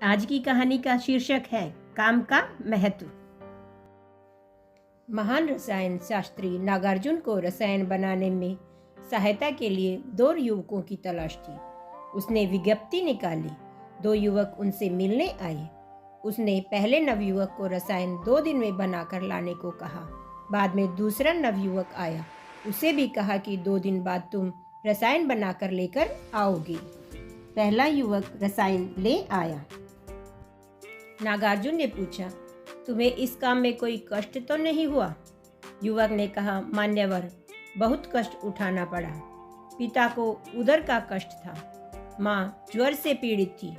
आज की कहानी का शीर्षक है काम का महत्व। महान रसायन शास्त्री नागार्जुन को रसायन बनाने में सहायता के लिए 2 युवकों की तलाश थी। उसने विज्ञप्ति निकाली। 2 युवक उनसे मिलने आए। उसने पहले नवयुवक को रसायन 2 दिन में बनाकर लाने को कहा। बाद में दूसरा नवयुवक आया। उसे भी कहा कि 2 दिन बाद तुम रसायन बनाकर लेकर आओगे। पहला युवक रसायन ले आया। नागार्जुन ने पूछा, तुम्हें इस काम में कोई कष्ट तो नहीं हुआ? युवक ने कहा, मान्यवर, बहुत कष्ट उठाना पड़ा। पिता को उदर का कष्ट था, माँ ज्वर से पीड़ित थी,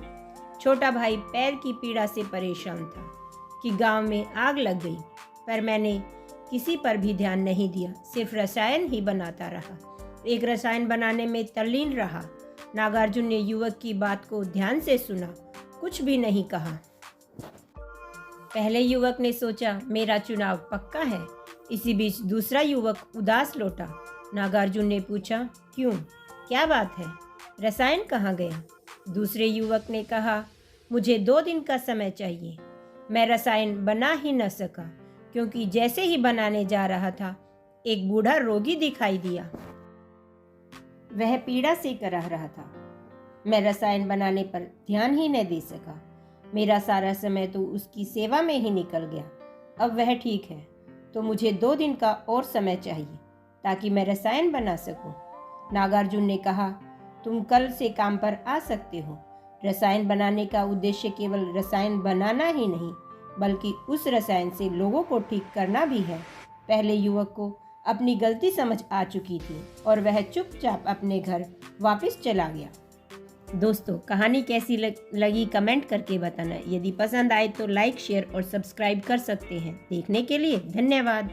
छोटा भाई पैर की पीड़ा से परेशान था कि गांव में आग लग गई, पर मैंने किसी पर भी ध्यान नहीं दिया, सिर्फ रसायन ही बनाता रहा। एक रसायन बनाने में तल्लीन रहा। नागार्जुन ने युवक की बात को ध्यान से सुना, कुछ भी नहीं कहा। पहले युवक ने सोचा, मेरा चुनाव पक्का है। इसी बीच दूसरा युवक उदास लौटा। नागार्जुन ने पूछा, क्यों, क्या बात है? रसायन कहाँ गया? दूसरे युवक ने कहा, मुझे 2 दिन का समय चाहिए। मैं रसायन बना ही न सका, क्योंकि जैसे ही बनाने जा रहा था, एक बूढ़ा रोगी दिखाई दिया। वह पीड़ा से कराह रहा था। मैं रसायन बनाने पर ध्यान ही न दे सका। मेरा सारा समय तो उसकी सेवा में ही निकल गया। अब वह ठीक है, तो मुझे 2 दिन का और समय चाहिए ताकि मैं रसायन बना सकूं। नागार्जुन ने कहा, तुम कल से काम पर आ सकते हो। रसायन बनाने का उद्देश्य केवल रसायन बनाना ही नहीं, बल्कि उस रसायन से लोगों को ठीक करना भी है। पहले युवक को अपनी गलती समझ आ चुकी थी और वह चुपचाप अपने घर वापस चला गया। दोस्तों, कहानी कैसी लगी कमेंट करके बताना। यदि पसंद आए तो लाइक, शेयर और सब्सक्राइब कर सकते हैं। देखने के लिए धन्यवाद।